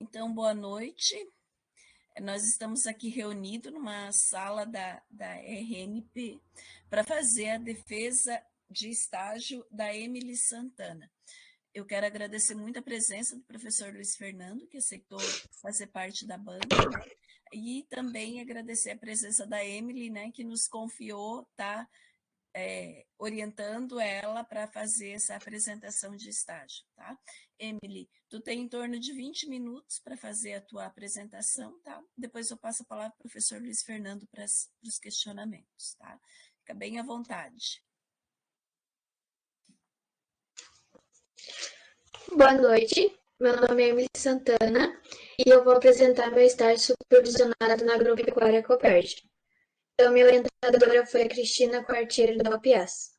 Então, boa noite. Nós estamos aqui reunidos numa sala da RNP para fazer a defesa de estágio da Emily Santana. Eu quero agradecer muito a presença do professor Luiz Fernando, que aceitou fazer parte da banca, né? E também agradecer a presença da Emily, né, que nos confiou, orientando ela para fazer essa apresentação de estágio, tá? Emily, tu tem em torno de 20 minutos para fazer a tua apresentação, tá? Depois eu passo a palavra para o professor Luiz Fernando para os questionamentos, tá? Fica bem à vontade. Boa noite, meu nome é Emily Santana e eu vou apresentar meu estágio supervisionado na Agropecuária Copérgia. Então, minha orientadora foi a Cristina Quartiero da UPS.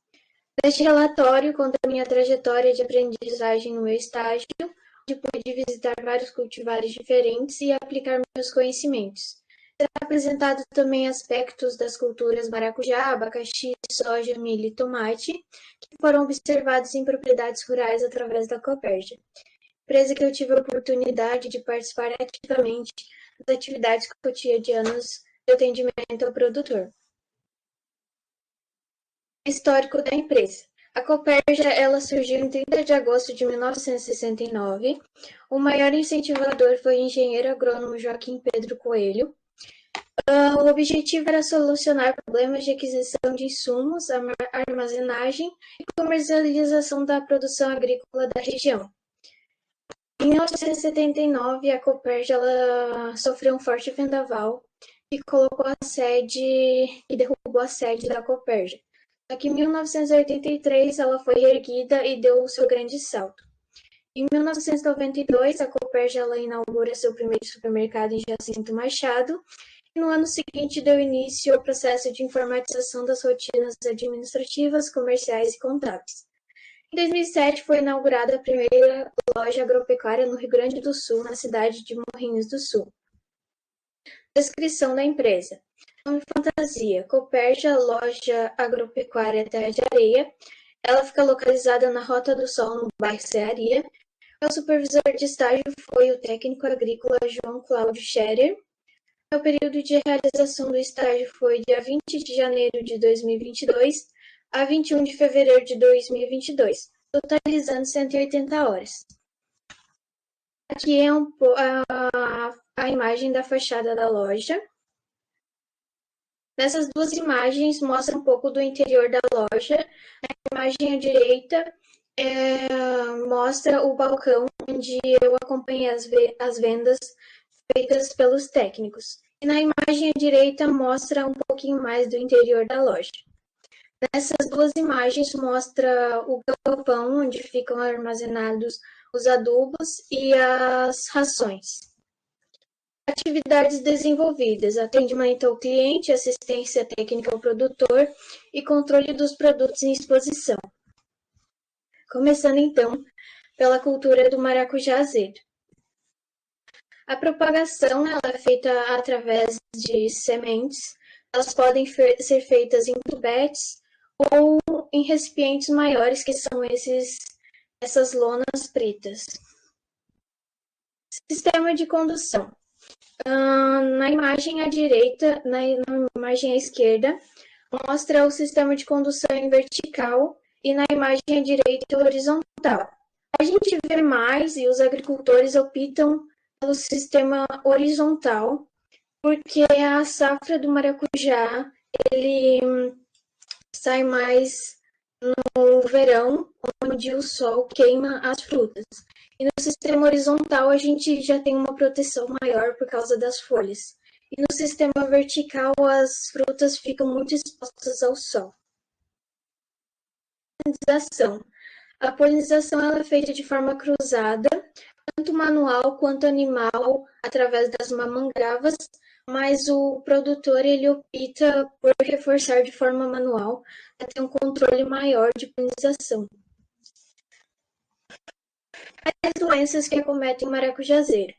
Neste relatório, conta a minha trajetória de aprendizagem no meu estágio, onde pude visitar vários cultivares diferentes e aplicar meus conhecimentos. Será apresentado também aspectos das culturas maracujá, abacaxi, soja, milho e tomate, que foram observados em propriedades rurais através da Copérgia, empresa que eu tive a oportunidade de participar ativamente das atividades cotidianas de atendimento ao produtor. Histórico da empresa. A Copérgia ela surgiu em 30 de agosto de 1969. O maior incentivador foi o engenheiro agrônomo Joaquim Pedro Coelho. O objetivo era solucionar problemas de aquisição de insumos, armazenagem e comercialização da produção agrícola da região. Em 1979, a Copérgia sofreu um forte vendaval e derrubou a sede da Copérgia. Só que em 1983 ela foi reerguida e deu o seu grande salto. Em 1992, a Copérgia inaugura seu primeiro supermercado em Jacinto Machado. No ano seguinte, deu início ao processo de informatização das rotinas administrativas, comerciais e contábeis. Em 2007, foi inaugurada a primeira loja agropecuária no Rio Grande do Sul, na cidade de Morrinhos do Sul. Descrição da empresa. Nome fantasia: Copérgia Loja Agropecuária Terra de Areia. Ela fica localizada na Rota do Sol, no bairro Cearia. O supervisor de estágio foi o técnico agrícola João Cláudio Scherer. O período de realização do estágio foi dia 20 de janeiro de 2022 a 21 de fevereiro de 2022, totalizando 180 horas. Aqui é a imagem da fachada da loja. Nessas duas imagens mostra um pouco do interior da loja. A imagem à direita mostra o balcão onde eu acompanhei as vendas feitas pelos técnicos. E na imagem à direita mostra um pouquinho mais do interior da loja. Nessas duas imagens mostra o galpão onde ficam armazenados os adubos e as rações. Atividades desenvolvidas: atendimento ao cliente, assistência técnica ao produtor e controle dos produtos em exposição. Começando então pela cultura do maracujá azedo. A propagação ela é feita através de sementes. Elas podem ser feitas em tubetes ou em recipientes maiores, que são essas lonas pretas. Sistema de condução. Na imagem à direita, na imagem à esquerda, mostra o sistema de condução em vertical e na imagem à direita horizontal. A gente vê mais e os agricultores optam pelo sistema horizontal, porque a safra do maracujá ele sai mais no verão, onde o sol queima as frutas. E no sistema horizontal a gente já tem uma proteção maior por causa das folhas. E no sistema vertical as frutas ficam muito expostas ao sol. Polinização. A polinização ela é feita de forma cruzada, tanto manual quanto animal, através das mamangravas, mas o produtor ele opta por reforçar de forma manual para ter um controle maior de polinização. As doenças que acometem o maracujazeiro.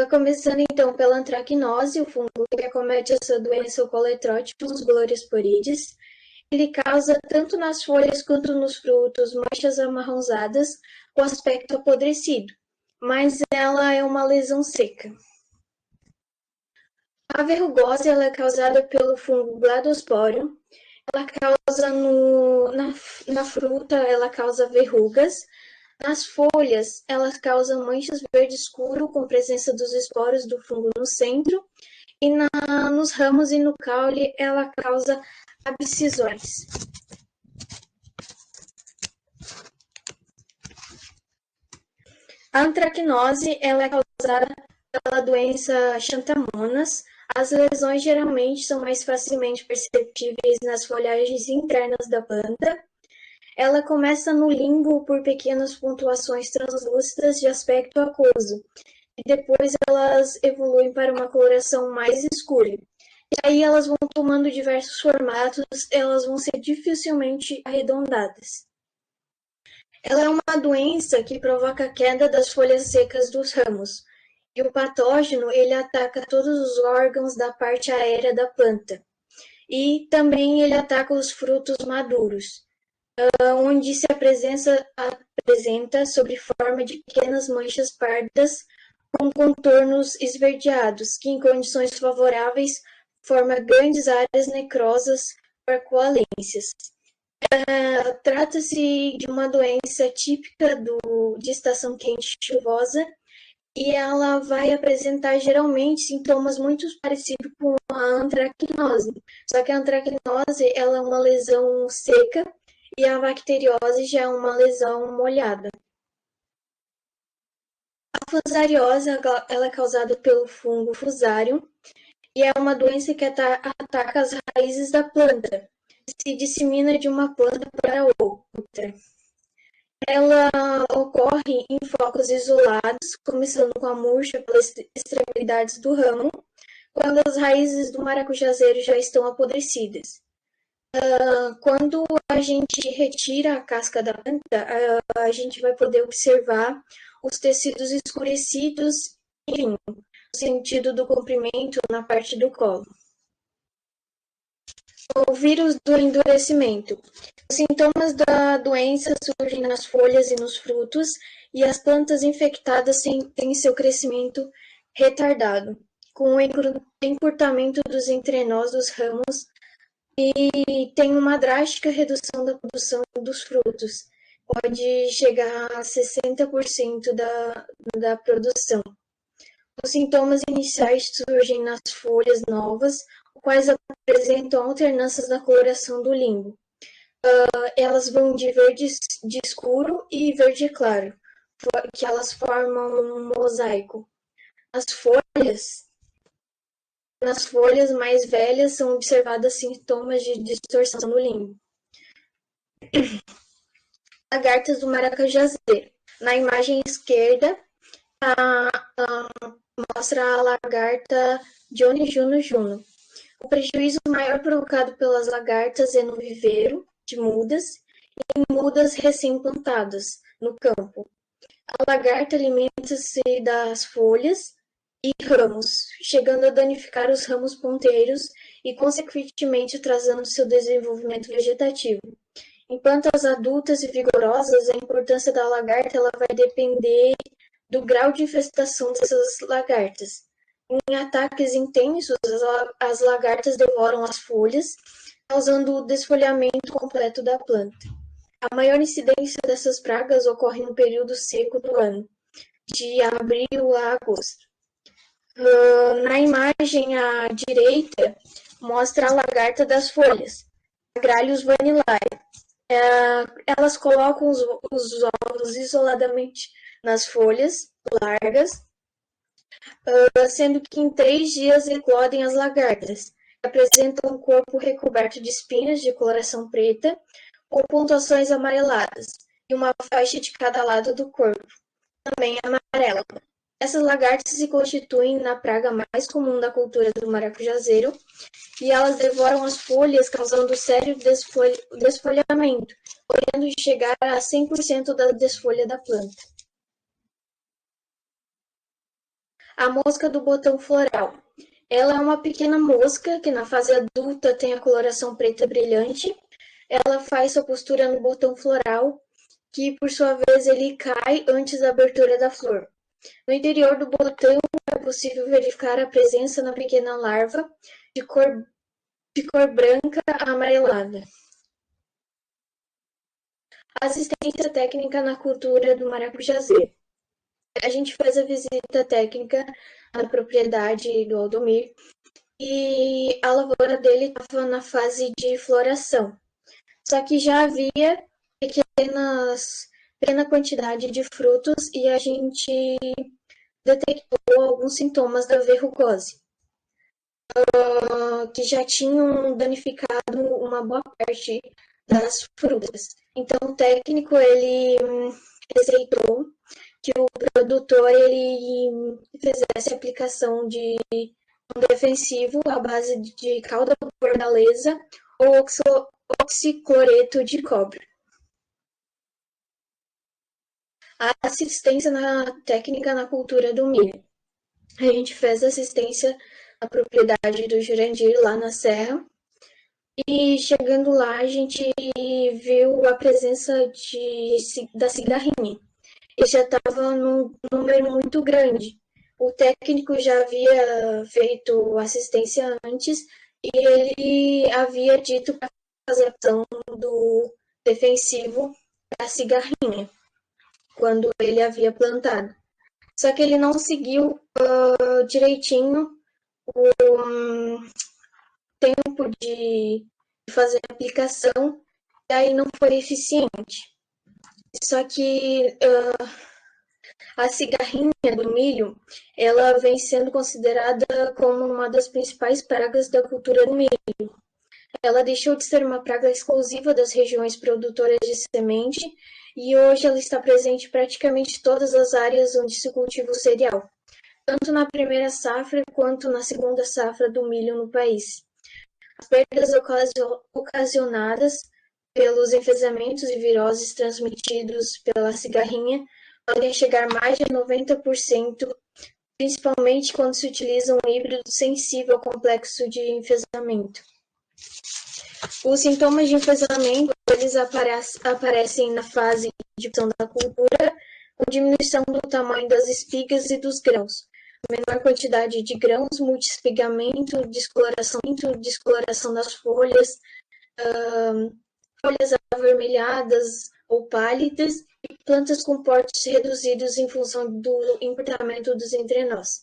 Começando então pela antracnose, o fungo que acomete essa doença, o Coletrotimus gloriosporides. Ele causa tanto nas folhas quanto nos frutos manchas amarronzadas com aspecto apodrecido. mas ela é uma lesão seca. A verrugose ela é causada pelo fungo Bladosporium. Ela causa na fruta, ela causa verrugas. Nas folhas, ela causa manchas verde escuro com presença dos esporos do fungo no centro. E nos ramos e no caule, ela causa abscisões. A antracnose ela é causada pela doença Xantamonas. As lesões geralmente são mais facilmente perceptíveis nas folhagens internas da planta. Ela começa no limbo por pequenas pontuações translúcidas de aspecto aquoso, e depois elas evoluem para uma coloração mais escura. E aí elas vão tomando diversos formatos, elas vão ser dificilmente arredondadas. Ela é uma doença que provoca a queda das folhas secas dos ramos, e o patógeno ele ataca todos os órgãos da parte aérea da planta. E também ele ataca os frutos maduros, onde se apresenta sob forma de pequenas manchas pardas com contornos esverdeados, que em condições favoráveis forma grandes áreas necrosas por coalências. Trata-se de uma doença típica de estação quente e chuvosa, e ela vai apresentar geralmente sintomas muito parecidos com a antracnose. Só que a antracnose ela é uma lesão seca e a bacteriose já é uma lesão molhada. A fusariose ela é causada pelo fungo Fusarium e é uma doença que ataca as raízes da planta, se dissemina de uma planta para outra. Ela ocorre em focos isolados, começando com a murcha pelas extremidades do ramo, quando as raízes do maracujazeiro já estão apodrecidas. Quando a gente retira a casca da planta, a gente vai poder observar os tecidos escurecidos e no sentido do comprimento na parte do colo. O vírus do endurecimento. Os sintomas da doença surgem nas folhas e nos frutos, e as plantas infectadas têm seu crescimento retardado, com o encurtamento dos entrenós dos ramos, e tem uma drástica redução da produção dos frutos. Pode chegar a 60% da produção. Os sintomas iniciais surgem nas folhas novas, quais apresentam alternâncias na coloração do limbo. Elas vão de verde de escuro e verde claro, que elas formam um mosaico. Nas folhas mais velhas são observadas sintomas de distorção do limbo. Lagartas do maracajazeiro. Na imagem esquerda, mostra a lagarta Johnny Juno Juno. O prejuízo maior provocado pelas lagartas é no viveiro de mudas e em mudas recém-plantadas no campo. A lagarta alimenta-se das folhas e ramos, chegando a danificar os ramos ponteiros e, consequentemente, atrasando seu desenvolvimento vegetativo. Em plantas adultas e vigorosas, a importância da lagarta ela vai depender do grau de infestação dessas lagartas. Em ataques intensos, as lagartas devoram as folhas, causando o desfolhamento completo da planta. A maior incidência dessas pragas ocorre no período seco do ano, de abril a agosto. Na imagem à direita, mostra a lagarta das folhas, Agralhus vanillae. Elas colocam os ovos isoladamente nas folhas largas, sendo que em 3 dias eclodem as lagartas. Apresentam um corpo recoberto de espinhas de coloração preta, com pontuações amareladas, e uma faixa de cada lado do corpo, também amarela. Essas lagartas se constituem na praga mais comum da cultura do maracujazeiro, e elas devoram as folhas, causando sério desfolhamento, podendo chegar a 100% da desfolha da planta. A mosca do botão floral. Ela é uma pequena mosca que na fase adulta tem a coloração preta brilhante. Ela faz sua postura no botão floral, que por sua vez ele cai antes da abertura da flor. No interior do botão é possível verificar a presença na pequena larva de cor branca amarelada. Assistência técnica na cultura do maracujazeiro. A gente fez a visita técnica na propriedade do Aldomir e a lavoura dele estava na fase de floração. Só que já havia pequena quantidade de frutos e a gente detectou alguns sintomas da verrucose, que já tinham danificado uma boa parte das frutas. Então, o técnico ele receitou que o produtor ele fizesse a aplicação de um defensivo à base de calda bordaleza ou oxicloreto de cobre. A assistência técnica na cultura do milho. A gente fez assistência na propriedade do Jurandir, lá na Serra, e chegando lá a gente viu a presença da cigarrinha. E já estava num número muito grande. O técnico já havia feito assistência antes e ele havia dito para fazer a ação do defensivo da cigarrinha, quando ele havia plantado. Só que ele não seguiu direitinho o tempo de fazer a aplicação e aí não foi eficiente. Só que a cigarrinha do milho, ela vem sendo considerada como uma das principais pragas da cultura do milho. Ela deixou de ser uma praga exclusiva das regiões produtoras de semente e hoje ela está presente em praticamente todas as áreas onde se cultiva o cereal, tanto na primeira safra quanto na segunda safra do milho no país. As perdas ocasionadas pelos enfesamentos e viroses transmitidos pela cigarrinha podem chegar a mais de 90%, principalmente quando se utiliza um híbrido sensível ao complexo de enfesamento. Os sintomas de enfesamento eles aparecem na fase de produção da cultura, com diminuição do tamanho das espigas e dos grãos, menor quantidade de grãos, multiespigamento, descoloração das folhas, folhas avermelhadas ou pálidas e plantas com portes reduzidos em função do encurtamento dos entrenós.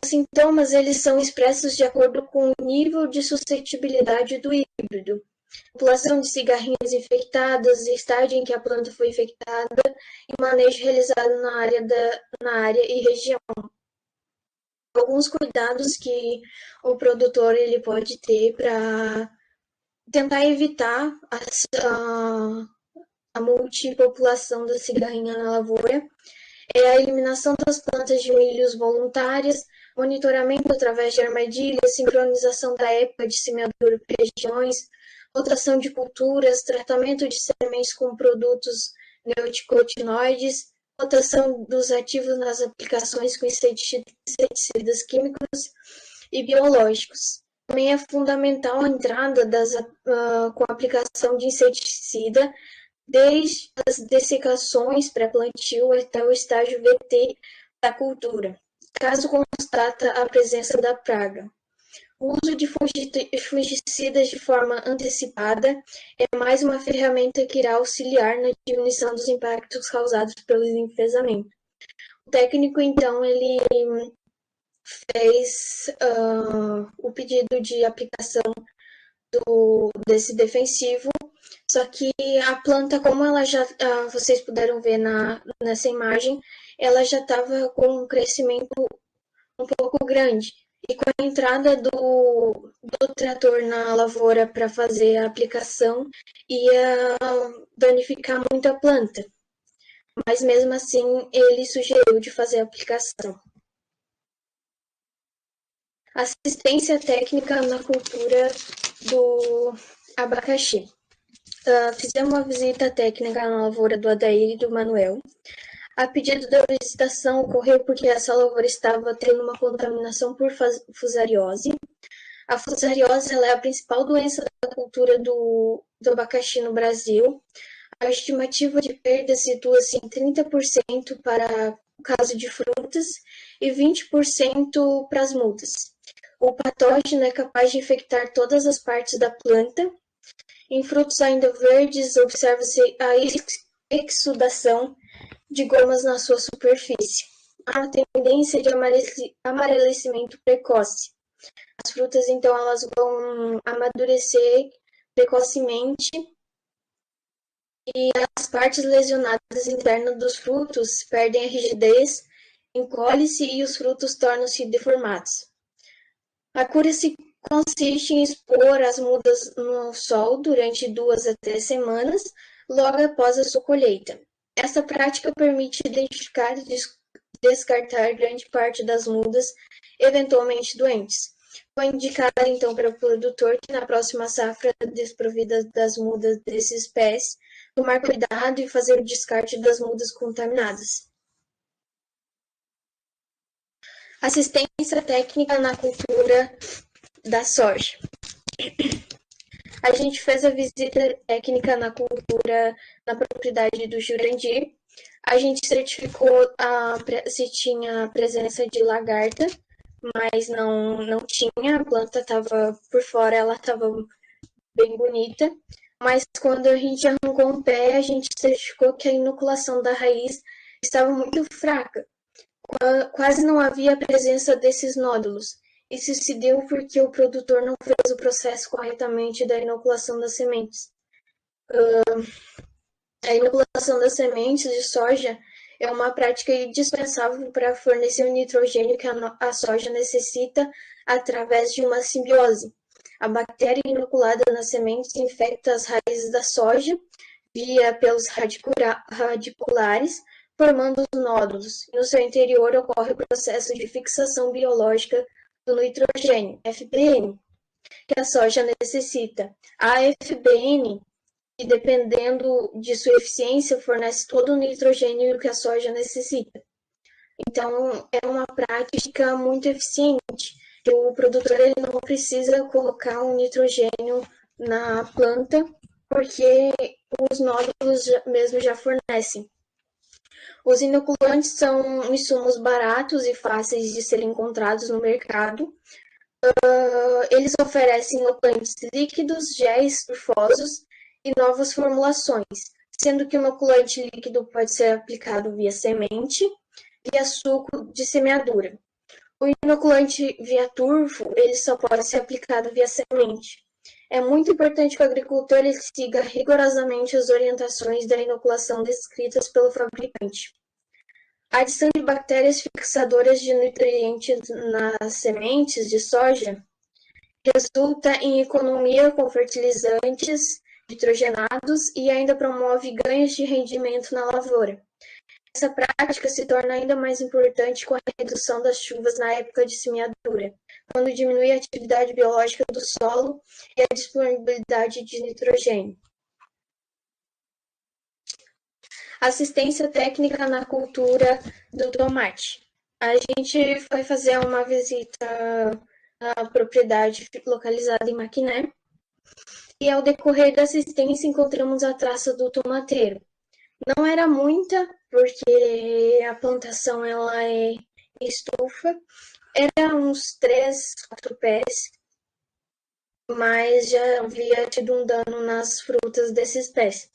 Os sintomas eles são expressos de acordo com o nível de suscetibilidade do híbrido, população de cigarrinhas infectadas, estágio em que a planta foi infectada e manejo realizado na área e região. Alguns cuidados que o produtor ele pode ter para tentar evitar a multipopulação da cigarrinha na lavoura é a eliminação das plantas de milhos voluntárias, monitoramento através de armadilhas, sincronização da época de semeadura por regiões, rotação de culturas, tratamento de sementes com produtos neonicotinoides, rotação dos ativos nas aplicações com inseticidas químicos e biológicos. Também é fundamental a entrada com a aplicação de inseticida, desde as dessecações pré-plantio até o estágio VT da cultura, caso constata a presença da praga. O uso de fungicidas de forma antecipada é mais uma ferramenta que irá auxiliar na diminuição dos impactos causados pelo enfesamento. O técnico, então, ele fez o pedido de aplicação desse defensivo, só que a planta, como ela já, vocês puderam ver nessa imagem, ela já estava com um crescimento um pouco grande. E com a entrada do trator na lavoura para fazer a aplicação, ia danificar muito a planta. Mas mesmo assim, ele sugeriu de fazer a aplicação. Assistência técnica na cultura do abacaxi. Fizemos uma visita técnica na lavoura do Adair e do Manuel. A pedido da visitação ocorreu porque essa lavoura estava tendo uma contaminação por fusariose. A fusariose ela é a principal doença da cultura do abacaxi no Brasil. A estimativa de perda situa-se em 30% para caso de frutas, e 20% para as mudas. O patógeno é capaz de infectar todas as partes da planta. Em frutos ainda verdes, observa-se a exudação de gomas na sua superfície. Há uma tendência de amarelecimento precoce. As frutas, então, elas vão amadurecer precocemente e as partes lesionadas internas dos frutos perdem a rigidez, encolhe-se e os frutos tornam-se deformados. A cura consiste em expor as mudas no sol durante 2 a 3 semanas, logo após a sua colheita. Essa prática permite identificar e descartar grande parte das mudas eventualmente doentes. Foi indicado, então, para o produtor que na próxima safra desprovida das mudas desses pés, tomar cuidado e fazer o descarte das mudas contaminadas. Assistência técnica na cultura da soja. A gente fez a visita técnica na cultura na propriedade do Jurandir. A gente certificou se tinha presença de lagarta, mas não tinha. A planta estava por fora, ela estava bem bonita. Mas quando a gente arrancou um pé, a gente certificou que a inoculação da raiz estava muito fraca. Quase não havia presença desses nódulos. Isso se deu porque o produtor não fez o processo corretamente da inoculação das sementes. A inoculação das sementes de soja é uma prática indispensável para fornecer o nitrogênio que a soja necessita através de uma simbiose. A bactéria inoculada nas sementes infecta as raízes da soja via pelos radiculares, formando os nódulos. No seu interior ocorre o processo de fixação biológica do nitrogênio, FBN, que a soja necessita. A FBN, que dependendo de sua eficiência, fornece todo o nitrogênio que a soja necessita. Então, é uma prática muito eficiente. O produtor ele não precisa colocar um nitrogênio na planta, porque os nódulos mesmo já fornecem. Os inoculantes são insumos baratos e fáceis de serem encontrados no mercado. Eles oferecem inoculantes líquidos, géis, sulfosos e novas formulações, sendo que o inoculante líquido pode ser aplicado via semente, via suco de semeadura. O inoculante via turfo, ele só pode ser aplicado via semente. É muito importante que o agricultor ele siga rigorosamente as orientações da inoculação descritas pelo fabricante. A adição de bactérias fixadoras de nutrientes nas sementes de soja resulta em economia com fertilizantes nitrogenados e ainda promove ganhos de rendimento na lavoura. Essa prática se torna ainda mais importante com a redução das chuvas na época de semeadura, quando diminui a atividade biológica do solo e a disponibilidade de nitrogênio. Assistência técnica na cultura do tomate. A gente foi fazer uma visita à propriedade localizada em Maquiné e ao decorrer da assistência encontramos a traça do tomateiro. Não era muita, porque a plantação ela é estufa, era uns 3, 4 pés, mas já havia tido um dano nas frutas desses pés.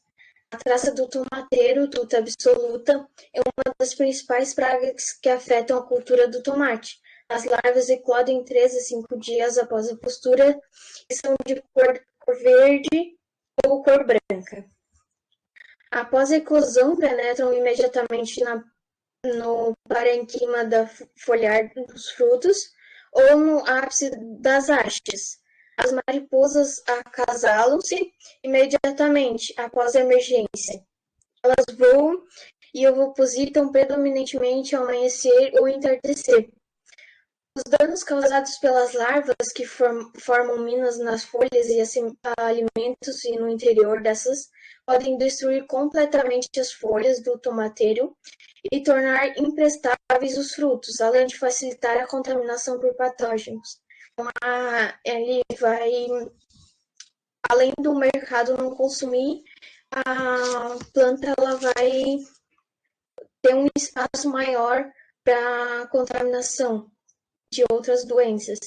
A traça do tomateiro, tuta absoluta, é uma das principais pragas que afetam a cultura do tomate. As larvas eclodem 3 a 5 dias após a postura e são de cor verde ou cor branca. Após a eclosão, penetram imediatamente no parênquima da foliar dos frutos ou no ápice das hastes. As mariposas acasalam-se imediatamente após a emergência. Elas voam e ovopositam predominantemente ao amanhecer ou entardecer. Os danos causados pelas larvas que formam minas nas folhas e alimentos e no interior dessas podem destruir completamente as folhas do tomateiro e tornar imprestáveis os frutos, além de facilitar a contaminação por patógenos. Então, ele vai, além do mercado não consumir, a planta ela vai ter um espaço maior para contaminação de outras doenças,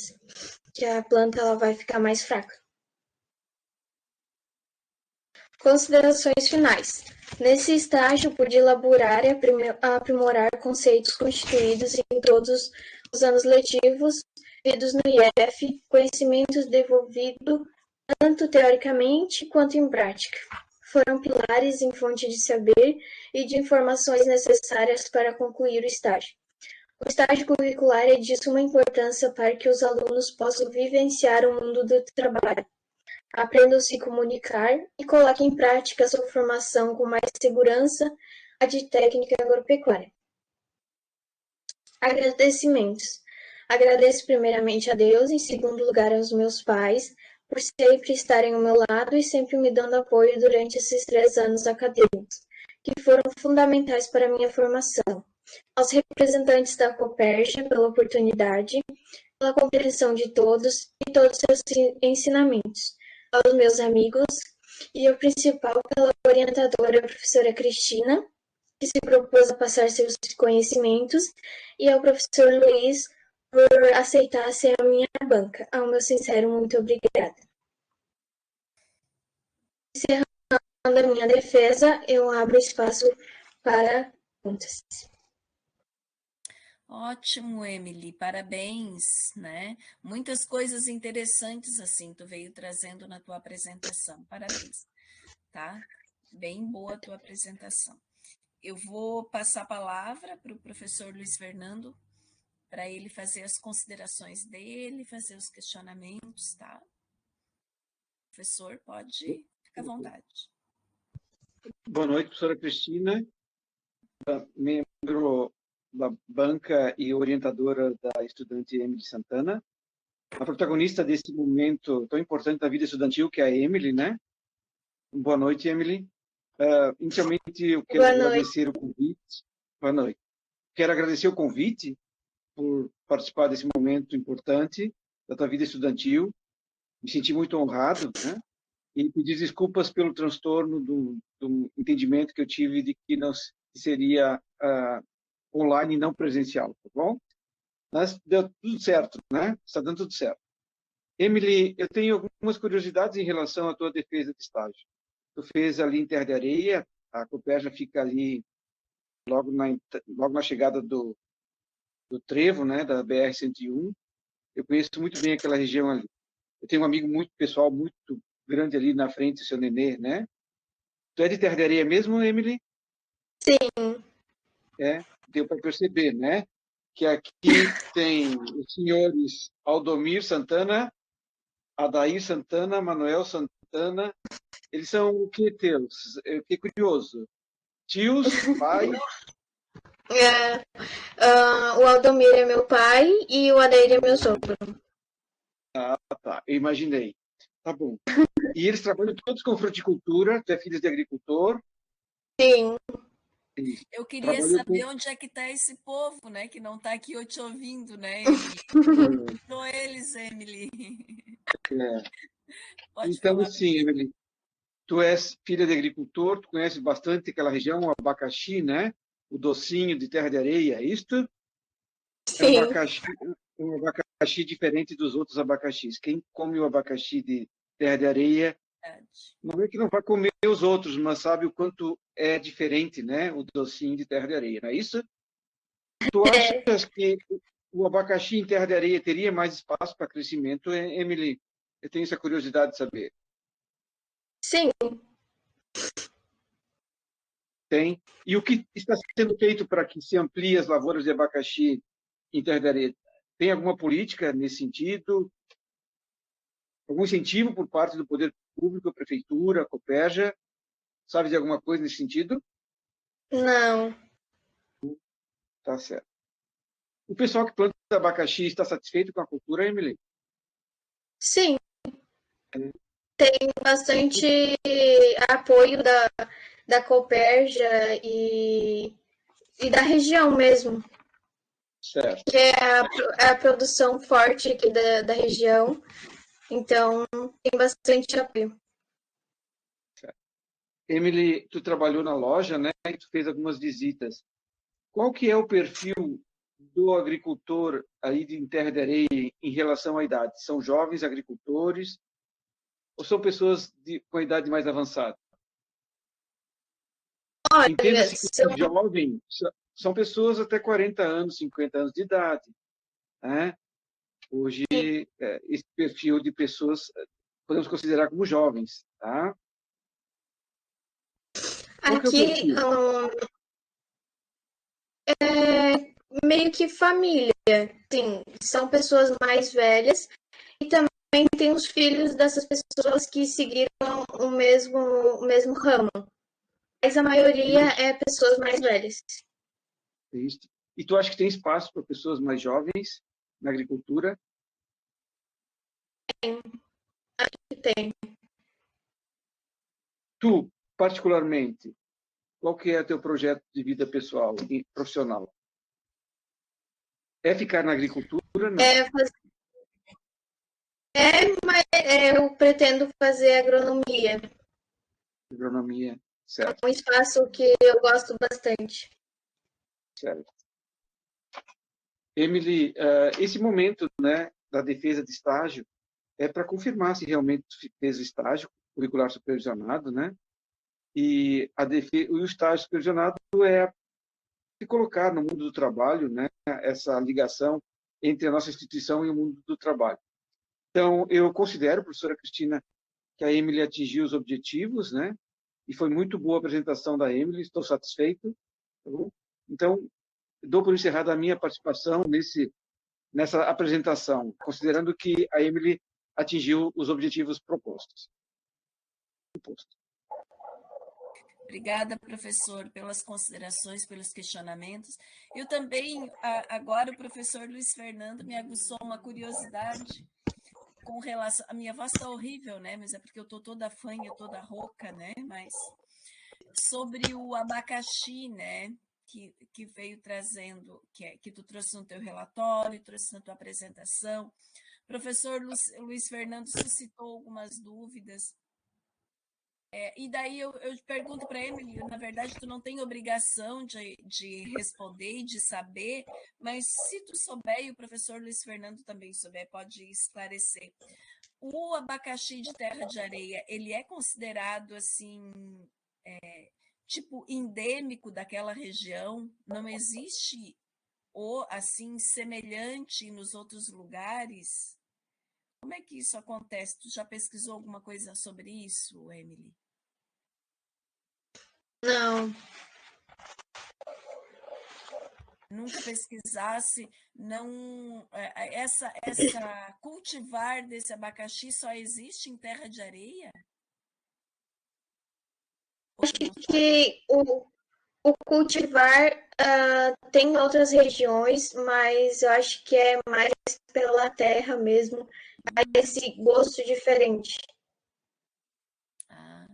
que a planta ela vai ficar mais fraca. Considerações finais. Nesse estágio, pude elaborar e aprimorar conceitos constituídos em todos os anos letivos, vidos no IF, conhecimentos desenvolvidos tanto teoricamente quanto em prática. Foram pilares em fonte de saber e de informações necessárias para concluir o estágio. O estágio curricular é de suma importância para que os alunos possam vivenciar o mundo do trabalho, aprendam a se comunicar e coloquem em prática sua formação com mais segurança, a de técnica agropecuária. Agradecimentos. Agradeço primeiramente a Deus, em segundo lugar aos meus pais, por sempre estarem ao meu lado e sempre me dando apoio durante esses 3 anos acadêmicos, que foram fundamentais para a minha formação. Aos representantes da Cooperja pela oportunidade, pela compreensão de todos e todos os seus ensinamentos. Aos meus amigos e, o principal, pela orientadora, a professora Cristina, que se propôs a passar seus conhecimentos, e ao professor Luiz, por aceitar ser a minha banca. Ao meu sincero muito obrigada. Encerrando a minha defesa, eu abro espaço para perguntas. Ótimo, Emily, parabéns, né? Muitas coisas interessantes assim tu veio trazendo na tua apresentação. Parabéns, tá? Bem boa a tua apresentação. Eu vou passar a palavra para o professor Luiz Fernando, para ele fazer as considerações dele, fazer os questionamentos, tá? Professor, pode ficar à vontade. Boa noite, professora Cristina, membro da banca e orientadora da estudante Emily Santana, a protagonista desse momento tão importante da vida estudantil, que é a Emily, né? Boa noite, Emily. Inicialmente, eu quero agradecer o convite. Boa noite. Quero agradecer o convite por participar desse momento importante da tua vida estudantil. Me senti muito honrado, né? E pedir desculpas pelo transtorno do entendimento que eu tive de que não seria online e não presencial, tá bom? Mas deu tudo certo, né? Está dando tudo certo. Emily, eu tenho algumas curiosidades em relação à tua defesa de estágio. Tu fez ali em Terra de Areia, a Cooperja fica ali logo na chegada do trevo, né, da BR-101. Eu conheço muito bem aquela região ali. Eu tenho um amigo muito pessoal, muito grande ali na frente, o seu Nenê, né? Tu é de Terra de Areia mesmo, Emily? Sim. Deu para perceber, né? Que aqui tem os senhores Aldomir Santana, Adair Santana, Manuel Santana. Eles são o que teus? Eu fiquei curioso. Tios, pai? O Aldomir é meu pai e o Adair é meu sogro. Ah, tá. Eu imaginei. Tá bom. E eles trabalham todos com fruticultura, tu é filho de agricultor? Sim. Eu queria saber onde é que está esse povo, né? Que não está aqui te ouvindo, né, Emily? São eles, Emily. Então, falar. sim, Emily, tu és filha de agricultor, tu conheces bastante aquela região, o abacaxi, né? O docinho de Terra de Areia, é isto? Sim. É um abacaxi diferente dos outros abacaxis. Quem come o abacaxi de Terra de Areia, não é que não vai comer os outros, mas sabe o quanto é diferente, né? O docinho de Terra de Areia, não é isso? Tu achas que o abacaxi em Terra de Areia teria mais espaço para crescimento, Emily? Eu tenho essa curiosidade de saber. Sim. Tem. E o que está sendo feito para que se amplie as lavouras de abacaxi em Terra de Areia? Tem alguma política nesse sentido? Algum incentivo por parte do poder público, a prefeitura, a Cooperja? Sabe de alguma coisa nesse sentido? Não. Tá certo. O pessoal que planta abacaxi está satisfeito com a cultura, Emily? Sim. Tem bastante apoio da Cooperja e da região mesmo. Certo. Que é a produção forte aqui da região. Então, tem bastante apoio. Certo. Emily, tu trabalhou na loja, né? E tu fez algumas visitas. qual que é o perfil do agricultor aí em Terra de Areia em relação à idade? São jovens agricultores ou são pessoas com a idade mais avançada? Olha, Entenda-se que jovem são pessoas até 40 anos, 50 anos de idade, né? Hoje, esse perfil de pessoas podemos considerar como jovens, tá? Qual que é o aqui perfil? é meio que família, sim, são pessoas mais velhas e também tem os filhos dessas pessoas que seguiram o mesmo ramo, mas a maioria Isso, é pessoas mais velhas. isso. E tu acha que tem espaço para pessoas mais jovens na agricultura? Tem. Tu, particularmente, qual que é teu projeto de vida pessoal e profissional? É ficar na agricultura? Não. É, mas eu pretendo fazer agronomia. Agronomia, certo, É um espaço que eu gosto bastante. certo. Emily, esse momento, né, da defesa de estágio é para confirmar se realmente fez o estágio curricular supervisionado, né? E o estágio supervisionado é se colocar no mundo do trabalho, né? Essa ligação entre a nossa instituição e o mundo do trabalho. Então, eu considero, professora Cristina, que a Emily atingiu os objetivos, né? E foi muito boa a apresentação da Emily, estou satisfeito. Tá bom? Então, dou por encerrada a minha participação nessa apresentação, considerando que a Emily atingiu os objetivos propostos. Obrigada, professor, pelas considerações, pelos questionamentos. Eu também, agora, o professor Luiz Fernando me aguçou uma curiosidade com relação. A minha voz está horrível, né? Mas é porque eu estou toda fanha, toda rouca, né? Mas sobre o abacaxi, né? Que veio trazendo, que tu trouxe no teu relatório, trouxe na tua apresentação. O professor Luiz Fernando suscitou algumas dúvidas. E daí eu pergunto para Emily, na verdade, tu não tem obrigação de responder e de saber, mas se tu souber e o professor Luiz Fernando também souber, pode esclarecer. O abacaxi de terra de areia, ele é considerado assim, tipo endêmico daquela região? Não existe ou assim semelhante nos outros lugares? Como é que isso acontece? Tu já pesquisou alguma coisa sobre isso, Emily? Não, Nunca pesquisasse, não essa cultivar desse abacaxi só existe em terra de areia? Ou tu não sabe? que o cultivar tem em outras regiões, mas eu acho que é mais pela terra mesmo, esse gosto diferente. Ah,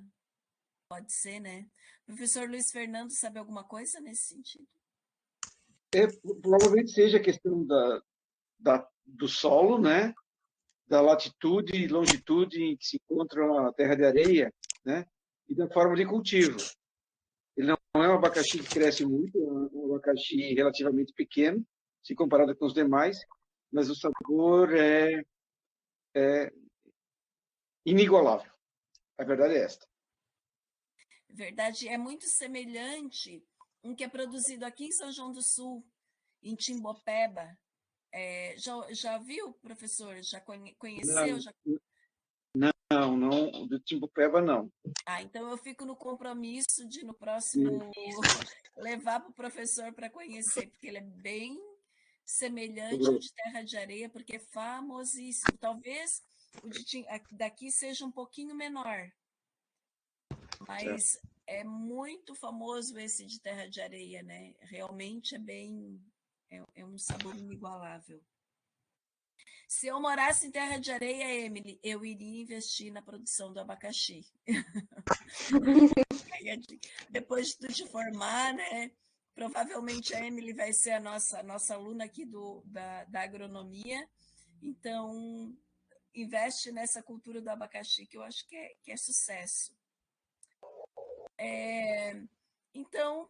pode ser, né? Professor Luiz Fernando, sabe alguma coisa nesse sentido? Provavelmente seja a questão do solo, né? Da latitude e longitude em que se encontra a terra de areia, né? E da forma de cultivo. Ele não é um abacaxi que cresce muito, é um abacaxi relativamente pequeno, se comparado com os demais, mas o sabor é inigualável. A verdade é esta. Verdade, é muito semelhante um que é produzido aqui em São João do Sul, em Timbopeba. Já viu, professor? Já conheceu? Não, não, do Timbupeba não. Então eu fico no compromisso de no próximo levar para o professor para conhecer, porque ele é bem semelhante ao de Terra de Areia, porque é famosíssimo. Talvez o daqui seja um pouquinho menor, Certo. mas é muito famoso esse de Terra de Areia, né? Realmente é um sabor inigualável. Se eu morasse em Terra de Areia, Emily, eu iria investir na produção do abacaxi. Depois de tu te formar, né? Provavelmente a Emily vai ser a nossa aluna aqui da agronomia. Então, investe nessa cultura do abacaxi, que eu acho que é sucesso. Então,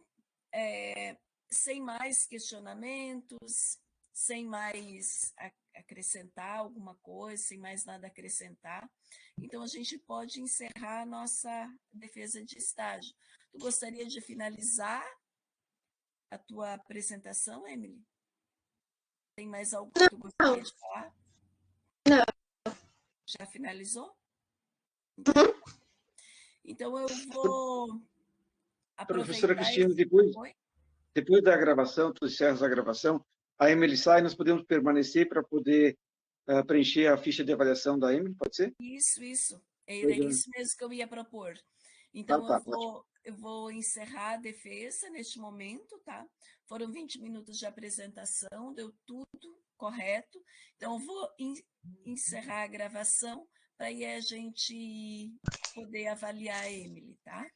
sem mais questionamentos, sem mais acrescentar alguma coisa, sem mais nada acrescentar. Então, a gente pode encerrar a nossa defesa de estágio. Tu gostaria de finalizar a tua apresentação, Emily? Tem mais algo que tu gostaria de falar? Não. Já finalizou? Uhum. Então, eu vou aproveitar... Professora Cristina, depois da gravação, tu encerras a gravação, a Emily sai, nós podemos permanecer para poder preencher a ficha de avaliação da Emily, pode ser? Isso. Era isso mesmo que eu ia propor. Então, eu vou encerrar a defesa neste momento, tá? Foram 20 minutos de apresentação, deu tudo correto. Então, eu vou encerrar a gravação para aí a gente poder avaliar a Emily, tá?